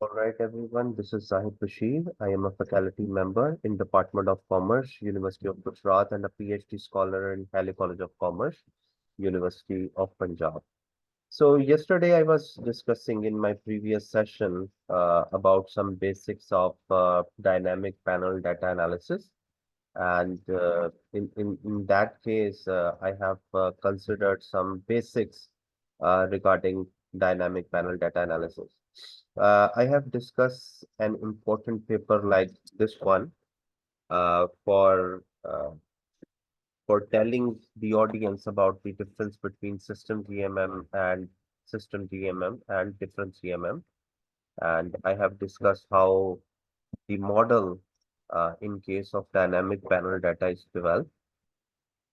All right, everyone. This is Zahid Bashir. I am a faculty member in Department of Commerce, University of Gujarat, and a PhD scholar in Halle College of Commerce, University of Punjab. So yesterday I was discussing in my previous session about some basics of dynamic panel data analysis. And in that case, I have considered some basics regarding dynamic panel data analysis. I have discussed an important paper like this one uh, for uh, for telling the audience about the difference between system GMM and system GMM and different GMM. And I have discussed how the model in case of dynamic panel data is developed.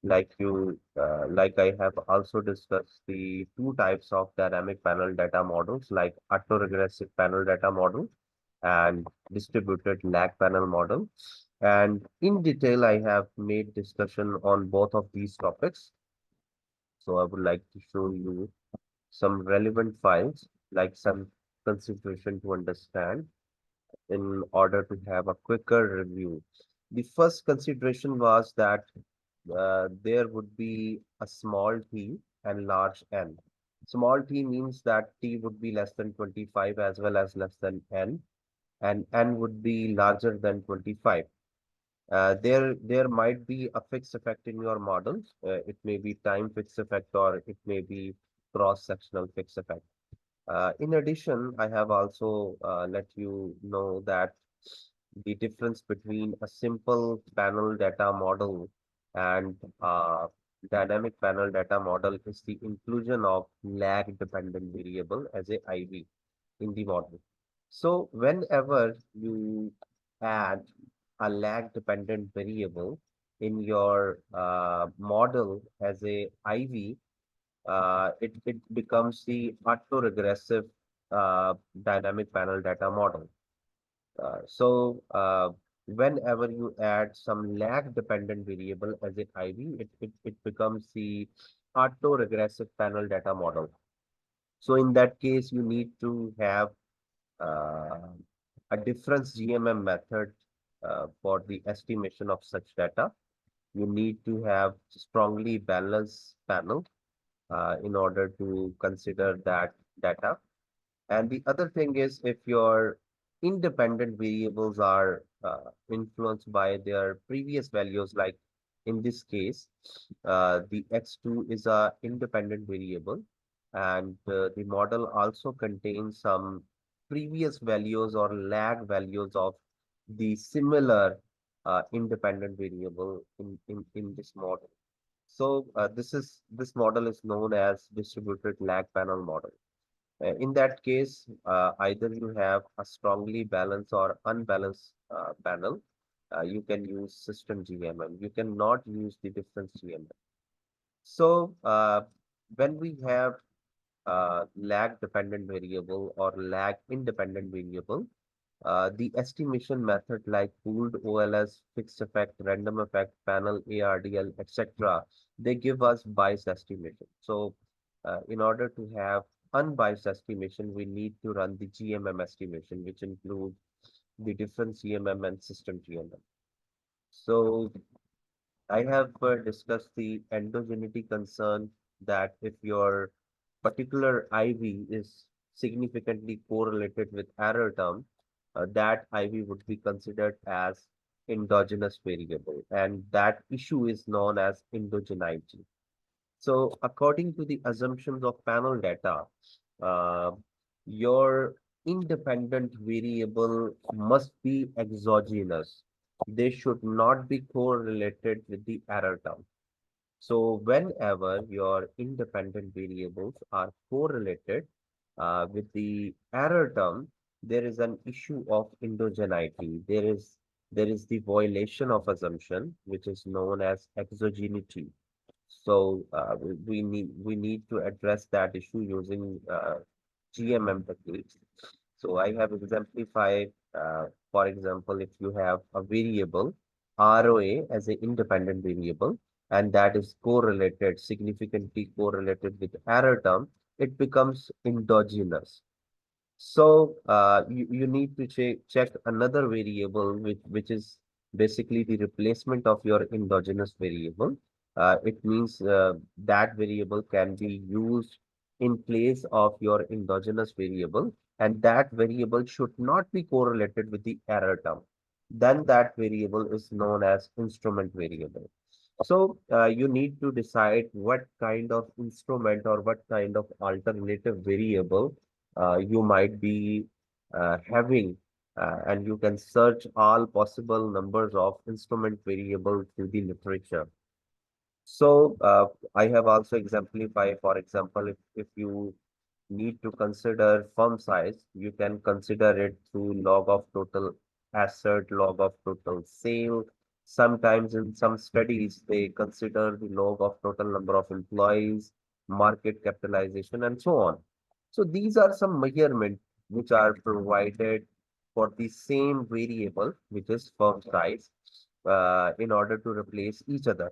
Like I have also discussed the two types of dynamic panel data models, like autoregressive panel data model and distributed lag panel model. And in detail, I have made discussion on both of these topics. So I would like to show you some relevant files, like some consideration to understand in order to have a quicker review. The first consideration was that there would be a small t and large n. Small t means that t would be less than 25 as well as less than n, and n would be larger than 25. There might be a fixed effect in your model. It may be time fixed effect or it may be cross-sectional fixed effect. In addition, I have also let you know that the difference between a simple panel data model and dynamic panel data model is the inclusion of lag dependent variable as a IV in the model. So whenever you add a lag dependent variable in your model as a IV, it becomes the autoregressive dynamic panel data model. So whenever you add some lag dependent variable as an IV, it becomes the autoregressive panel data model. So in that case, you need to have uh, a difference GMM method for the estimation of such data. You need to have strongly balanced panel in order to consider that data. And the other thing is if your independent variables are influenced by their previous values, like in this case, the x2 is a independent variable, and the model also contains some previous values or lag values of the similar independent variable in this model. So this model is known as distributed lag panel model. In that case, either you have a strongly balanced or unbalanced panel. You can use system GMM. You cannot use the difference GMM. So when we have lag dependent variable or lag independent variable, the estimation method like pooled OLS, fixed effect, random effect, panel ARDL, etc., they give us biased estimation. So in order to have unbiased estimation, we need to run the GMM estimation, which includes the difference GMM and system GMM. So I have discussed the endogeneity concern that if your particular IV is significantly correlated with error term, that IV would be considered as endogenous variable, and that issue is known as endogeneity. So according to the assumptions of panel data, uh, your independent variable must be exogenous. They should not be correlated with the error term. So whenever your independent variables are correlated with the error term, there is an issue of endogeneity. There is the violation of assumption, which is known as exogeneity. So we need to address that issue using GMM techniques. So I have exemplified, for example, if you have a variable ROA as an independent variable, and that is correlated, significantly correlated with error term, it becomes endogenous. So you need to check another variable which is basically the replacement of your endogenous variable. It means that variable can be used in place of your endogenous variable, and that variable should not be correlated with the error term. Then that variable is known as instrument variable. So you need to decide what kind of instrument or what kind of alternative variable you might be having, and you can search all possible numbers of instrument variable through the literature. So I have also exemplified, for example, if you need to consider firm size, you can consider it through log of total asset, log of total sale. Sometimes in some studies, they consider the log of total number of employees, market capitalization, and so on. So these are some measurements which are provided for the same variable, which is firm size, in order to replace each other.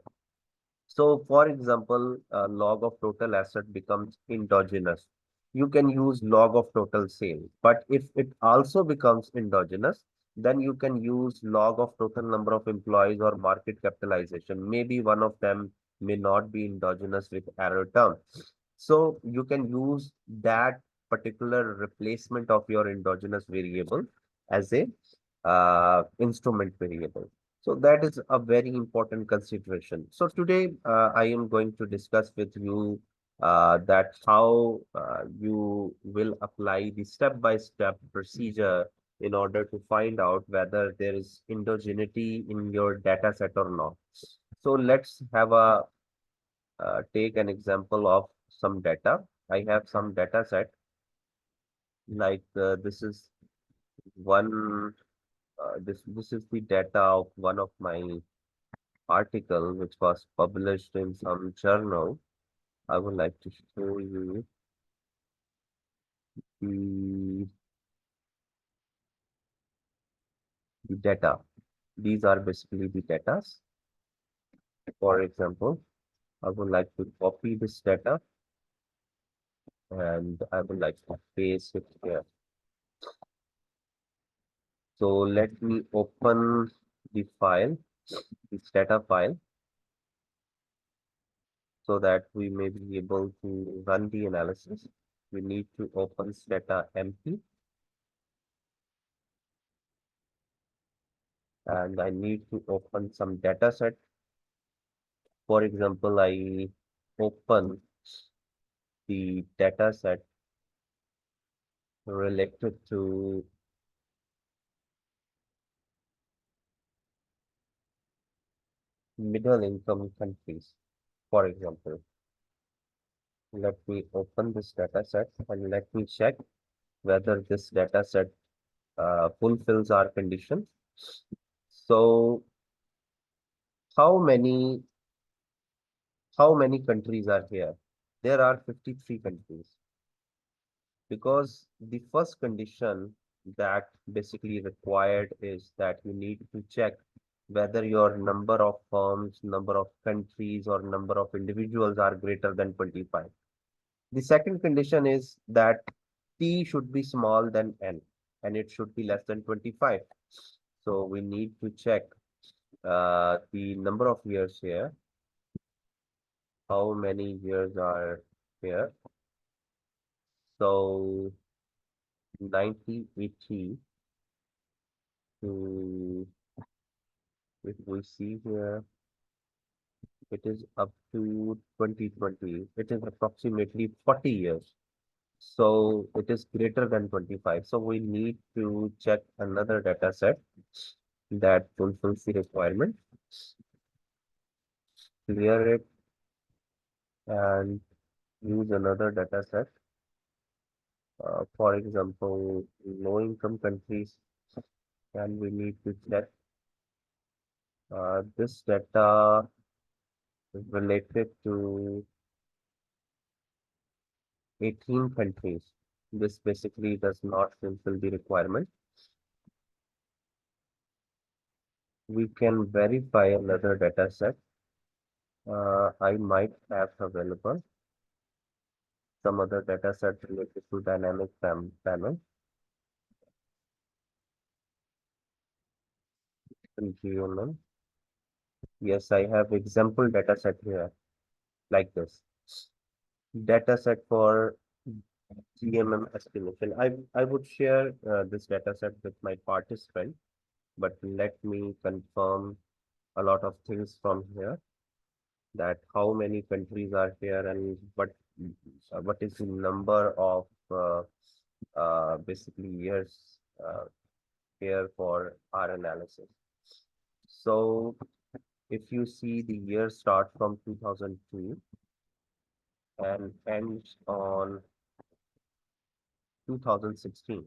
So, for example, log of total asset becomes endogenous. You can use log of total sale. But if it also becomes endogenous, then you can use log of total number of employees or market capitalization. Maybe one of them may not be endogenous with error term. So you can use that particular replacement of your endogenous variable as a instrument variable. So that is a very important consideration. So today I am going to discuss with you that how you will apply the step-by-step procedure in order to find out whether there is endogeneity in your data set or not. So let's have a take an example of some data. I have some data set like this is one. This is the data of one of my article which was published in some journal. I would like to show you the, the data. These are basically the data. For example, I would like to copy this data and I would like to paste it here. So let me open the file, this data file, so that we may be able to run the analysis. We need to open Stata MP and I need to open some data set. For example, I open the data set related to middle income countries. For example, let me open this data set and let me check whether this data set fulfills our condition. So how many how many countries are here? There are 53 countries because the first condition that basically required is that you need to check whether your number of firms, number of countries, or number of individuals are greater than 25. The second condition is that T should be small than N and it should be less than 25. So we need to check the number of years here. How many years are here? So 1980 to, if we see here, it is up to 2020. It is approximately 40 years. So it is greater than 25. So we need to check another data set that fulfills the requirement, clear it, and use another data set. For example, low income countries, and we need to check this data is related to 18 countries. This basically does not fulfill the requirement. We can verify another data set I might have available, some other data set related to dynamic panel. GMM. Yes, I have example data set here like this. Data set for GMM estimation. I would share this data set with my participant, but let me confirm a lot of things from here, that how many countries are here and what is the number of basically years here for our analysis. So if you see, the year start from 2002 and ends on 2016,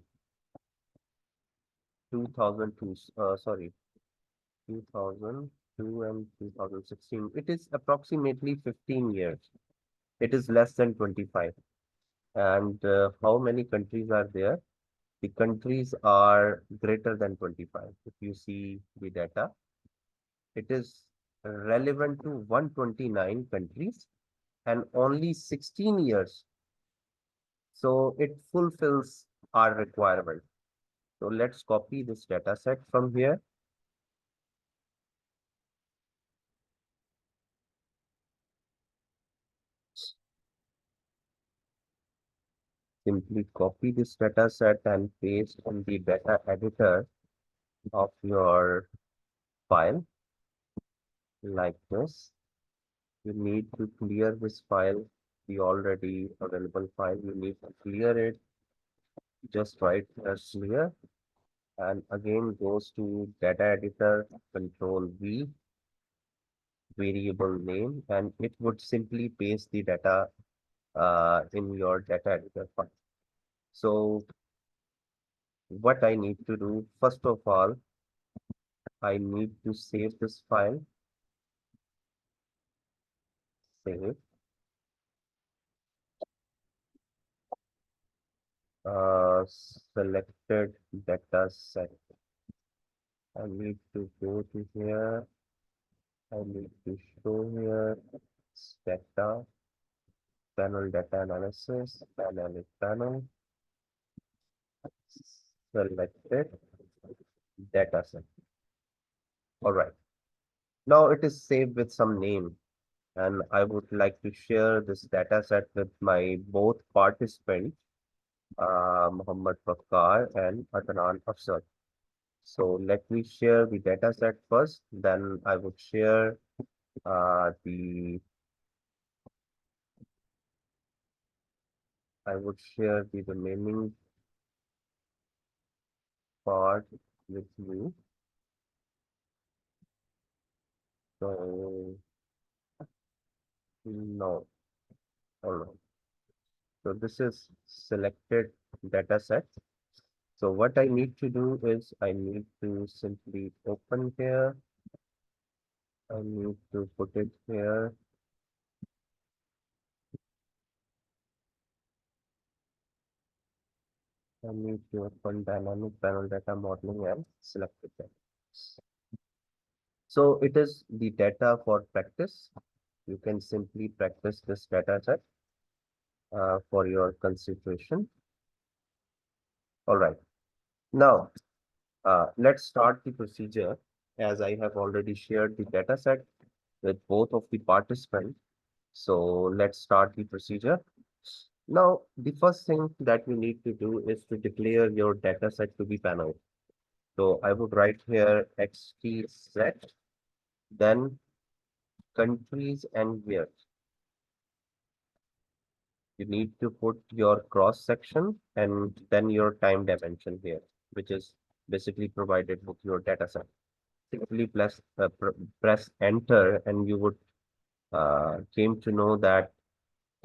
2002, sorry, 2002 and 2016. It is approximately 15 years. It is less than 25. And how many countries are there? The countries are greater than 25. If you see the data, it is relevant to 129 countries and only 16 years. So it fulfills our requirement. So let's copy this data set from here. Simply copy this data set and paste in the data editor of your file like this. You need to clear this file, the already available file. You need to clear it. Just write as clear and again goes to data editor, control V, variable name, and it would simply paste the data in your data editor file. So what I need to do, first of all, I need to save this file, save, selected data set. I need to go to here. I need to show here data, panel data analysis, dynamic panel, selected data set. All right. Now it is saved with some name, and I would like to share this data set with my both participants, Muhammad Bakar and Adnan Afsar. So let me share the data set first, then I would share the remaining part with you. So no, hold on. So this is selected data set. So what I need to do is I need to simply open here. I need to put it here. I need to open dynamic panel data modeling and select it there. So it is the data for practice. You can simply practice this data set for your consideration. All right. Now, let's start the procedure as I have already shared the data set with both of the participants. So let's start the procedure. Now, the first thing that you need to do is to declare your data set to be panel. So I would write here XTZ, then countries and years. You need to put your cross section and then your time dimension here, which is basically provided with your data set. Simply press enter and you would came to know that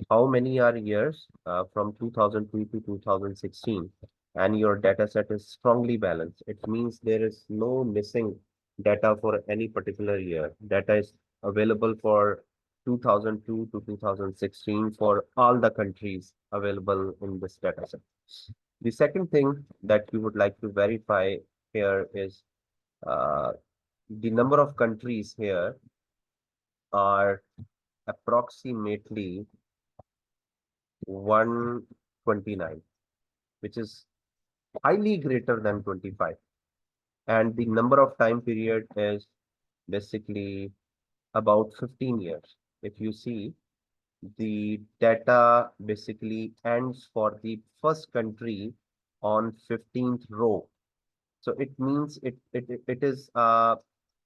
how many are years from 2002 to 2016, and your data set is strongly balanced. It means there is no missing data for any particular year. Data is available for 2002 to 2016 for all the countries available in this data set. The second thing that you would like to verify here is uh, the number of countries here are approximately 129, which is highly greater than 25. And the number of time period is basically about 15 years. If you see, the data basically ends for the first country on 15th row. So it means it is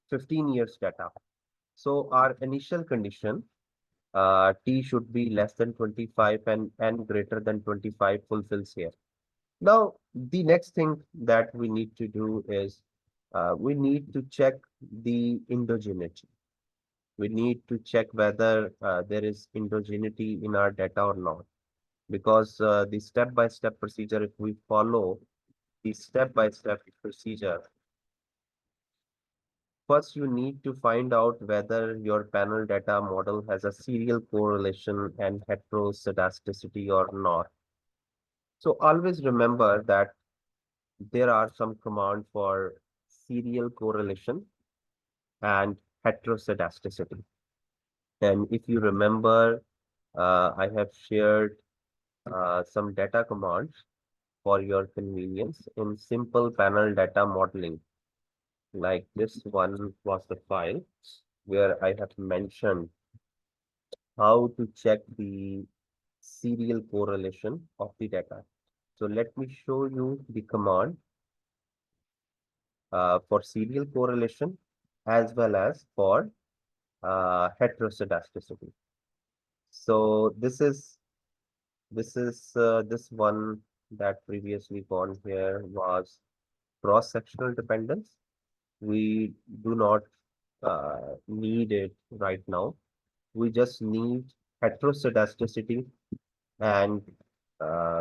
15 years data. So our initial condition, T should be less than 25 and N greater than 25 fulfills here. Now, the next thing that we need to do is we need to check the endogeneity. We need to check whether there is endogeneity in our data or not. Because the step-by-step procedure, if we follow the step-by-step procedure, first you need to find out whether your panel data model has a serial correlation and heteroscedasticity or not. So always remember that there are some commands for serial correlation and heteroscedasticity. And if you remember, I have shared some data commands for your convenience in simple panel data modeling. Like this one was the file where I have mentioned how to check the serial correlation of the data. So let me show you the command for serial correlation as well as for heteroscedasticity. So this one that previously gone here was cross-sectional dependence. We do not need it right now. We just need heteroscedasticity and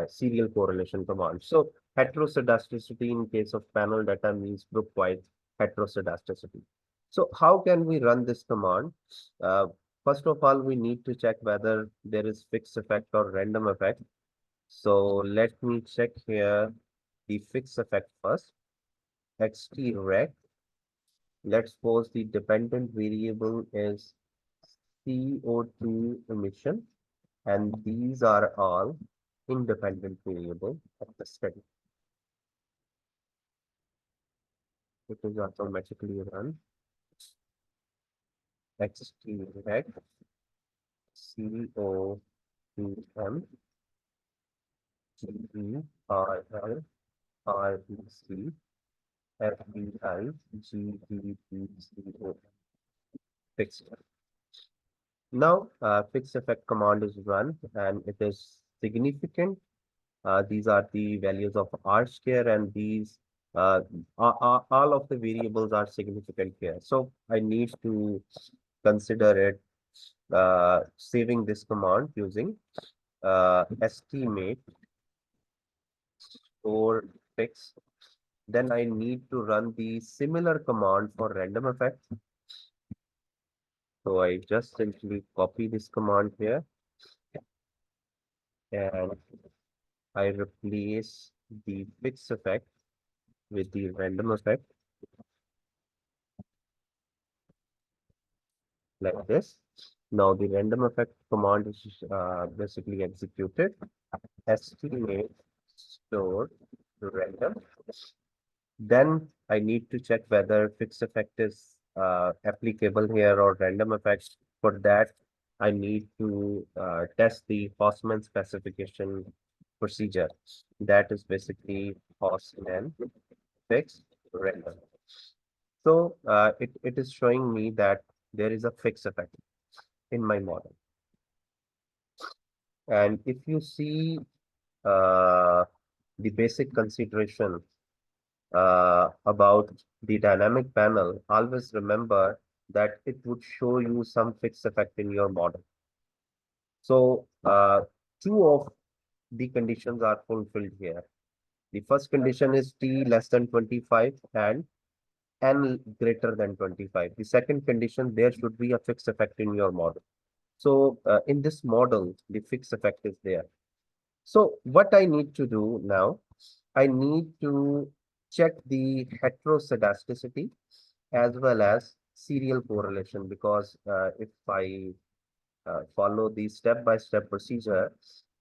serial correlation command. So heteroscedasticity in case of panel data means group-wide heteroscedasticity. So how can we run this command? Uh, First of all, we need to check whether there is fixed effect or random effect. So let me check here the fixed effect first. XT Let's suppose the dependent variable is CO2 emission, and these are all independent variable of the study. It is automatically run XT CO2M GERL REC FBI GDPCO fixed. Now, fixed effect command is run and it is significant. These are the values of R square and these all of the variables are significant here. So I need to consider it saving this command using estimate or fix. Then I need to run the similar command for random effect. So I just simply copy this command here and I replace the fixed effect with the random effect like this. Now the random effect command is basically executed. Estimate store random. Then I need to check whether fixed effect is applicable here or random effect. For that, I need to test the Hausman specification procedure. That is basically Hausman fixed random. So it is showing me that there is a fixed effect in my model. And if you see uh, the basic consideration about the dynamic panel, always remember that it would show you some fixed effect in your model. So two of the conditions are fulfilled here. The first condition is T less than 25 and N greater than 25. The second condition, there should be a fixed effect in your model. So in this model, the fixed effect is there. So what I need to do now, I need to check the heteroscedasticity as well as serial correlation because if I follow the step-by-step procedure,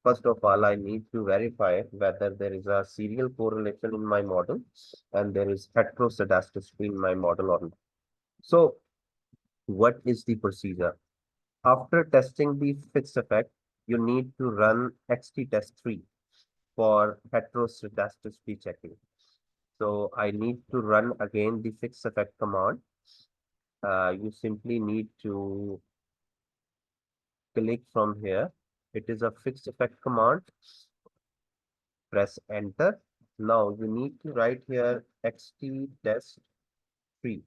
First of all, I need to verify whether there is a serial correlation in my model and there is heteroscedasticity in my model or not. So what is the procedure? After testing the fixed effect, you need to run XT test 3 for heteroscedasticity checking. So I need to run again the fixed effect command. You simply need to click from here. It is a fixed effect command. Press enter. Now you need to write here XT test 3.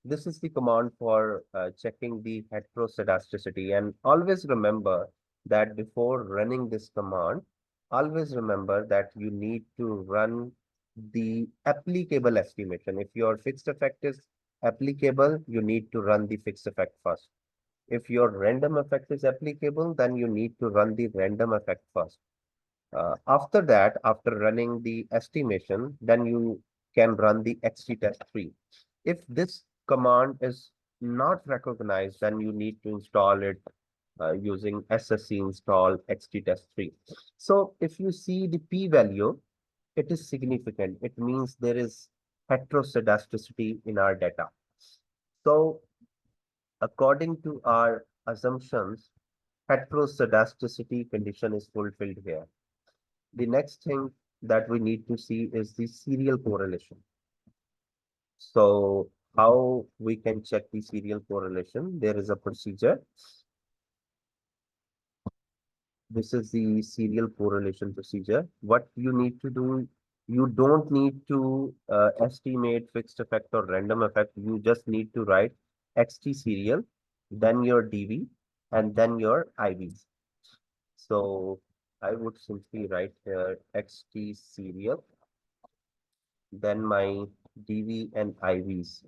This is the command for checking the heteroscedasticity. And always remember that before running this command, always remember that you need to run the applicable estimation. If your fixed effect is applicable, you need to run the fixed effect first. If your random effect is applicable, then you need to run the random effect first. After that, after running the estimation, then you can run the XT test 3. If this command is not recognized, then you need to install it using SSC install XT test 3. So if you see the p value, it is significant. It means there is heteroscedasticity in our data. So according to our assumptions, heteroscedasticity condition is fulfilled here. The next thing that we need to see is the serial correlation. So how we can check the serial correlation? There is a procedure. This is the serial correlation procedure. What you need to do, you don't need to estimate fixed effect or random effect. You just need to write XT serial, then your DV, and then your IVs. So I would simply write here XT serial, then my DV and IVs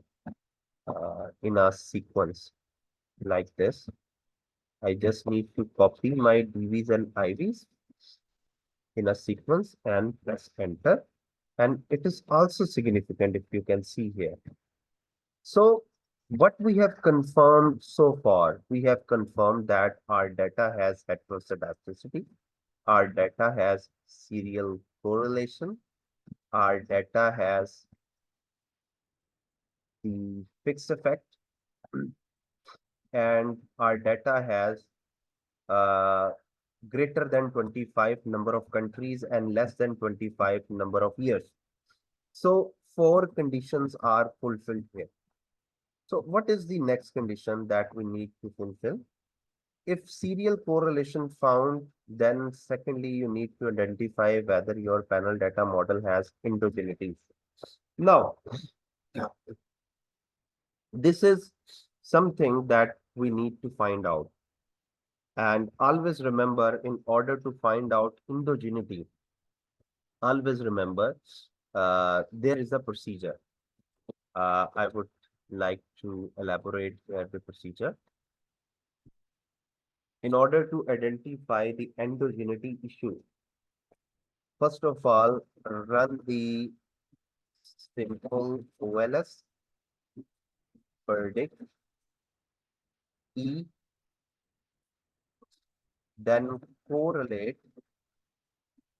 in a sequence like this. I just need to copy my DVs and IVs in a sequence and press enter. And it is also significant if you can see here. So what we have confirmed so far, we have confirmed that our data has heteroscedasticity, our data has serial correlation, our data has the fixed effect, and our data has uh, greater than 25 number of countries and less than 25 number of years. So four conditions are fulfilled here. So what is the next condition that we need to fulfill? If serial correlation found, then secondly, you need to identify whether your panel data model has endogeneity. Now, this is something that we need to find out. And always remember, in order to find out endogeneity, always remember there is a procedure. I would like to elaborate the procedure. In order to identify the endogeneity issue, first of all, run the simple OLS predict E, then correlate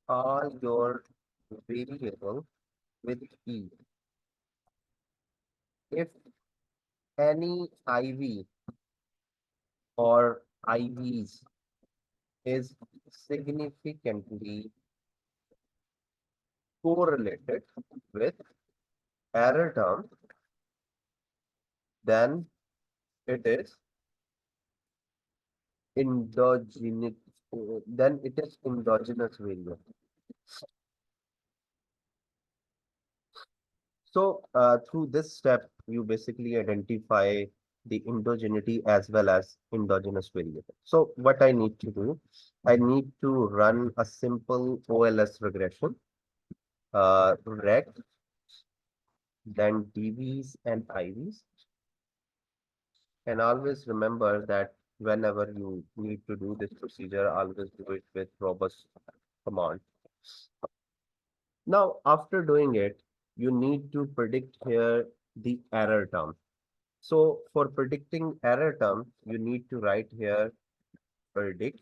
all your variable with E. If any IV or IVs is significantly correlated with error term, then it is endogenous, then it is endogenous variable. So through this step, you basically identify the endogeneity as well as endogenous variable. So what I need to do, I need to run a simple OLS regression, reg, then DVs and IVs. And always remember that whenever you need to do this procedure, always do it with robust command. Now, after doing it, you need to predict here the error term. So for predicting error term, you need to write here predict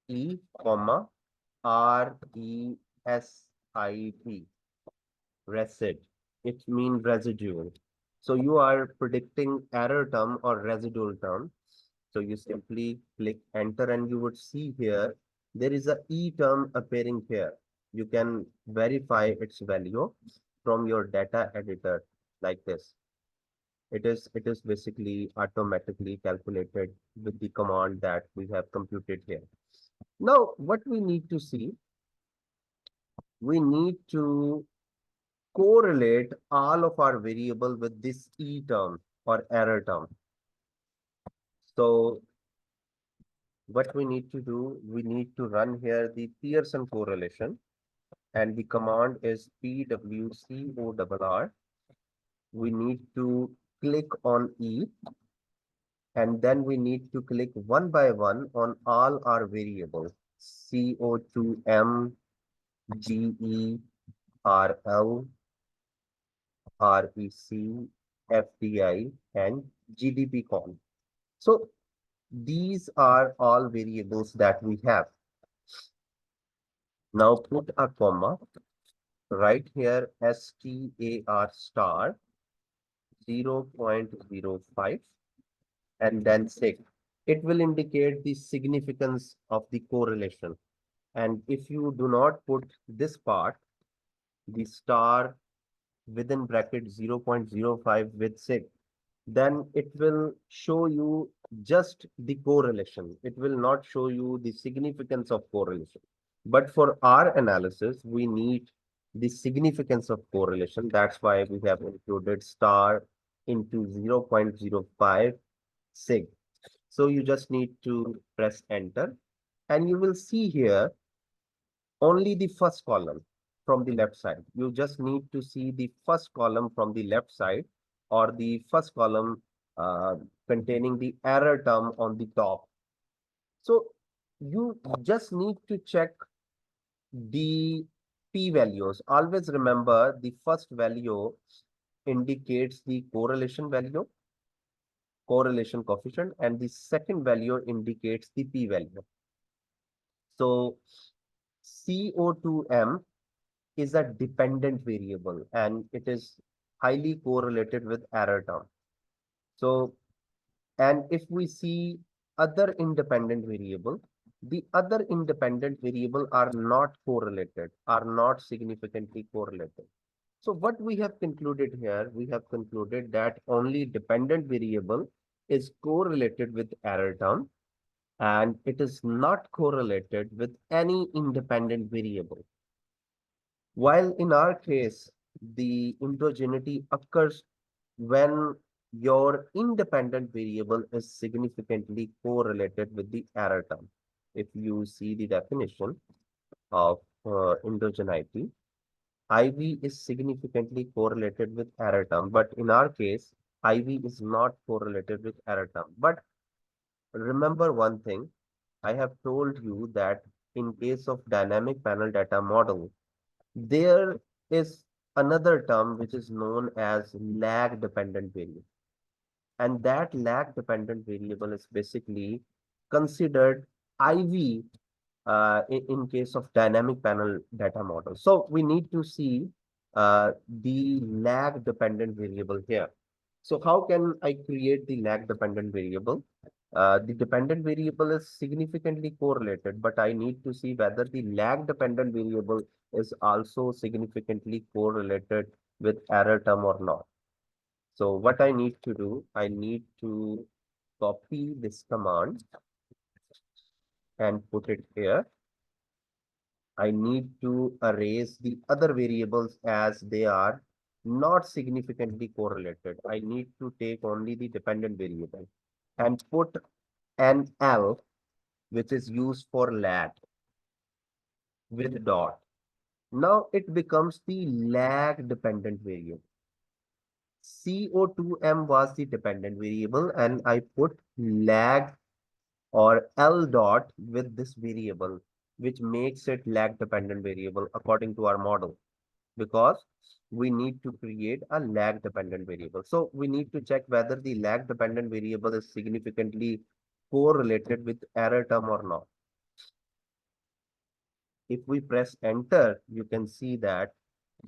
E, comma, RESID, resid. It means residual. So you are predicting error term or residual term. So you simply click enter and you would see here, there is a E term appearing here. You can verify its value from your data editor like this. It is basically automatically calculated with the command that we have computed here. Now, what we need to see, we need to correlate all of our variable with this E term or error term. So what we need to do, we need to run here the Pearson correlation, and the command is PWCORR. We need to click on E, and then we need to click one by one on all our variables, CO2M, GE, RL, REC, FDI, and GDP con. So these are all variables that we have. Now put a comma right here, STAR star 0.05 and then 6. It will indicate the significance of the correlation. And if you do not put this part, the star within bracket 0.05 with 6, then it will show you just the correlation. It will not show you the significance of correlation. But for our analysis, we need the significance of correlation. That's why we have included star into 0.05 sig. So you just need to press enter and you will see here only the first column from the left side. You just need to see the first column from the left side or the first column uh, containing the error term on the top. So you just need to check the p-values. Always remember the first value indicates the correlation value, correlation coefficient, and the second value indicates the p-value. So CO2M is a dependent variable and it is highly correlated with error term. So, and if we see other independent variable, the other independent variable are not correlated, are not significantly correlated. So what we have concluded here, we have concluded that only dependent variable is correlated with error term and it is not correlated with any independent variable. While in our case, the endogeneity occurs when your independent variable is significantly correlated with the error term. If you see the definition of endogeneity, IV is significantly correlated with error term, but in our case, IV is not correlated with error term. But remember one thing, I have told you that in case of dynamic panel data model, there is another term which is known as lag dependent variable. And that lag dependent variable is basically considered IV in case of dynamic panel data model. So we need to see the lag dependent variable here. So how can I create the lag dependent variable? The dependent variable is significantly correlated, but I need to see whether the lag dependent variable is also significantly correlated with error term or not. So what I need to do, I need to copy this command and put it here. I need to erase the other variables as they are not significantly correlated. I need to take only the dependent variable and put an L, which is used for lag with dot. Now it becomes the lag dependent variable. CO2M was the dependent variable and I put lag or L dot with this variable, which makes it lag dependent variable according to our model, because we need to create a lag dependent variable. So we need to check whether the lag dependent variable is significantly correlated with error term or not. If we press enter, you can see that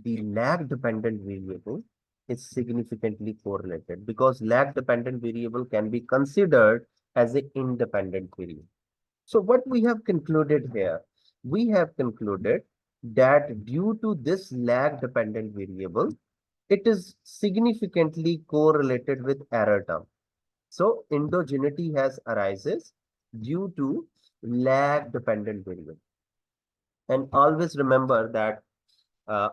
the lag dependent variable is significantly correlated, because lag dependent variable can be considered as an independent variable. So what we have concluded here, we have concluded that due to this lag dependent variable, it is significantly correlated with error term. So endogeneity has arises due to lag dependent variable. And always remember that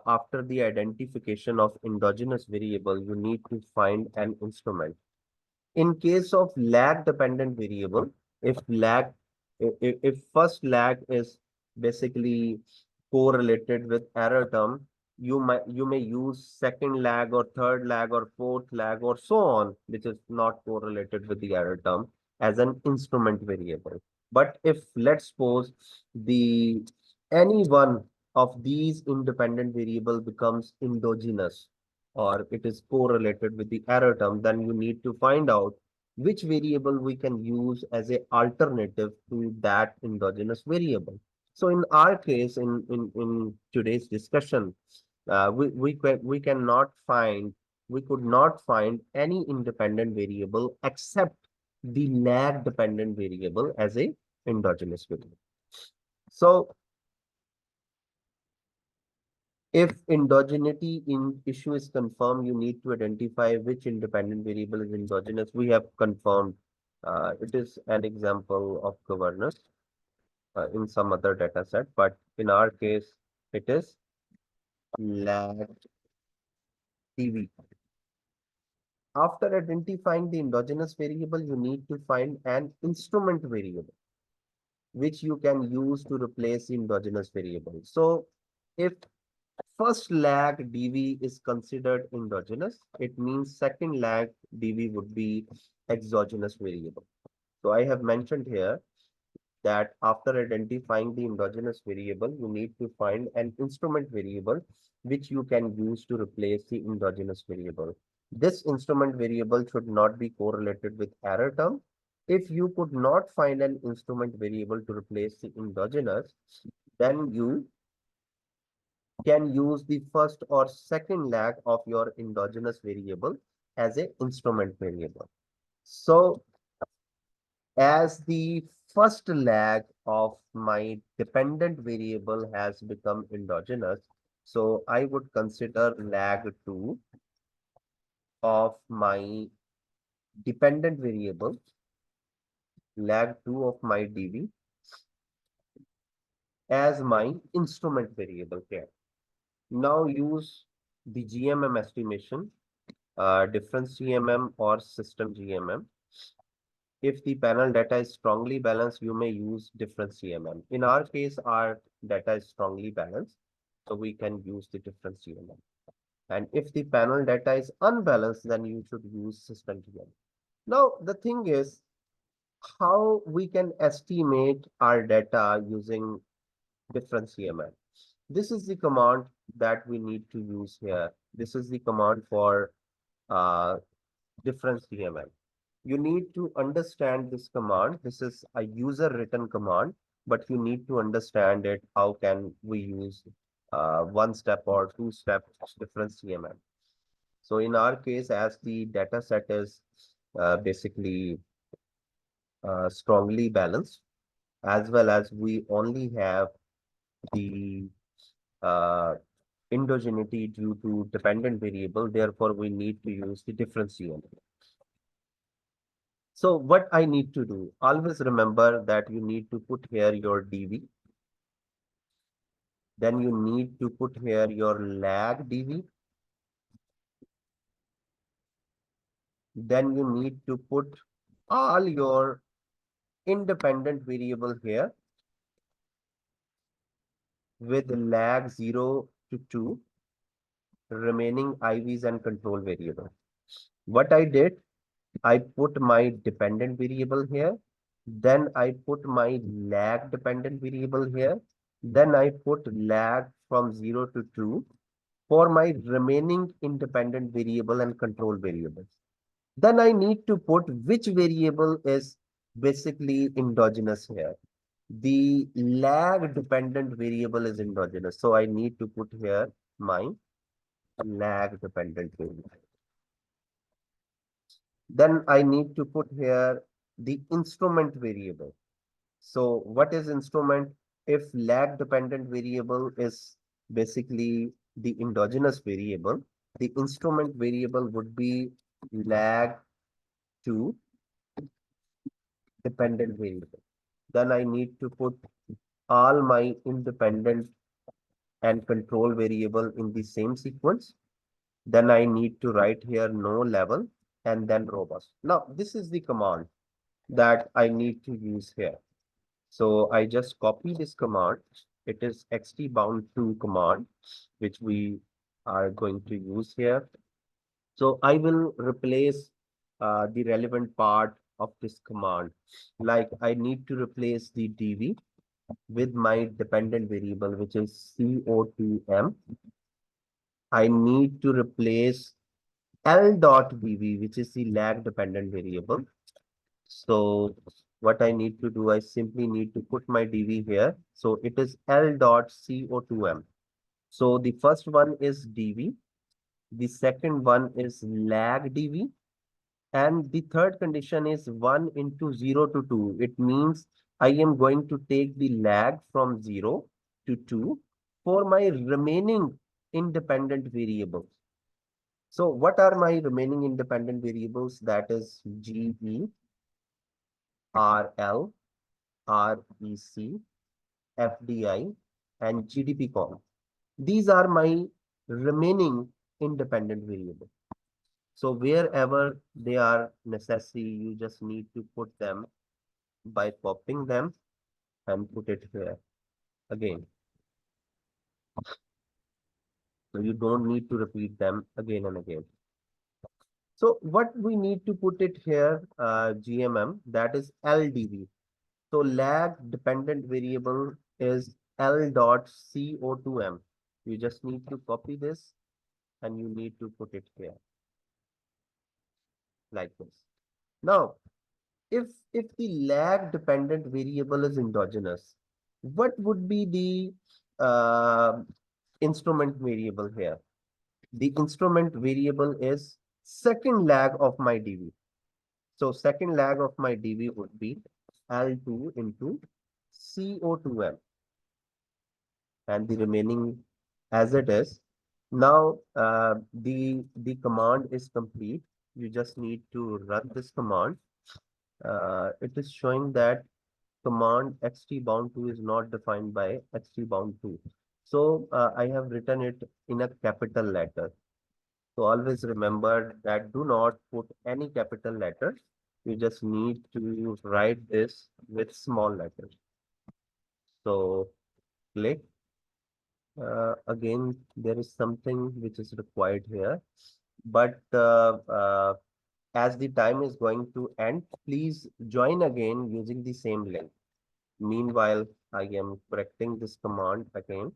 after the identification of endogenous variable, you need to find an instrument. In case of lag dependent variable, if first lag is basically correlated with error term, you may use second lag or third lag or fourth lag or so on, which is not correlated with the error term, as an instrument variable. But if, let's suppose, the any one of these independent variable becomes endogenous, or it is correlated with the error term, then you need to find out which variable we can use as a alternative to that endogenous variable. So in our case, in today's discussion, we cannot find, we could not find any independent variable except the lag dependent variable as a endogenous variable. So if endogeneity in issue is confirmed, you need to identify which independent variable is endogenous. We have confirmed it is an example of governance in some other data set, but in our case, it is lag TV. After identifying the endogenous variable, you need to find an instrument variable which you can use to replace the endogenous variable. So if first lag dv is considered endogenous, it means second lag dv would be exogenous variable. So I have mentioned here that after identifying the endogenous variable, you need to find an instrument variable which you can use to replace the endogenous variable. This instrument variable should not be correlated with error term. If you could not find an instrument variable to replace the endogenous, then you can use the first or second lag of your endogenous variable as an instrument variable. So as the first lag of my dependent variable has become endogenous, so I would consider lag 2 of my dependent variable, lag 2 of my dv, as my instrument variable here. Now use the GMM estimation, difference GMM or system GMM. If the panel data is strongly balanced, you may use difference GMM. In our case, our data is strongly balanced, so we can use the difference GMM. And if the panel data is unbalanced, then you should use system GMM. Now, the thing is, how we can estimate our data using difference GMM. This is the command that we need to use here. This is the command for difference GMM. You need to understand this command. This is a user written command, but you need to understand it. How can we use one step or two step difference GMM? So in our case, as the data set is basically strongly balanced, as well as we only have the uh, endogeneity due to dependent variable, therefore we need to use the difference GMM. So what I need to do, always remember that you need to put here your dv, then you need to put here your lag dv, then you need to put all your independent variable here with lag 0 to 2, remaining IVs and control variable. What I did, I put my dependent variable here, then I put my lag dependent variable here, then I put lag from 0 to 2 for my remaining independent variable and control variables. Then I need to put which variable is basically endogenous here. The lag dependent variable is endogenous. So I need to put here my lag dependent variable. Then I need to put here the instrument variable. So what is instrument? If lag dependent variable is basically the endogenous variable, the instrument variable would be lag to dependent variable. Then I need to put all my independent and control variable in the same sequence. Then I need to write here no level and then robust. Now, this is the command that I need to use here. So I just copy this command. It is xtbound2 command, which we are going to use here. So I will replace the relevant part of this command. Like I need to replace the dv with my dependent variable, which is CO2m. I need to replace L dot dv, which is the lag dependent variable. So what I need to do, I simply need to put my dv here. So it is L dot CO2m. So the first one is dv. The second one is lag dv. And the third condition is 1 into 0 to 2. It means I am going to take the lag from 0 to 2 for my remaining independent variables. So what are my remaining independent variables? That is GE, RL, REC, FDI, and GDP call. These are my remaining independent variables. So wherever they are necessary, you just need to put them by copying them and put it here again. So you don't need to repeat them again and again. So what we need to put it here, GMM, that is LDV. So lag dependent variable is L dot CO2M. You just need to copy this and you need to put it here like this. Now, if the lag dependent variable is endogenous, what would be the instrument variable here? The instrument variable is second lag of my dv. So second lag of my dv would be L2 into CO2m and the remaining as it is. Now the command is complete. You just need to run this command. It is showing that command xtbound2 is not defined by xtbound2. So I have written it in a capital letter. So always remember that do not put any capital letters. You just need to write this with small letters. So click. Again, there is something which is required here. But as the time is going to end, please join again using the same link. Meanwhile, I am correcting this command again.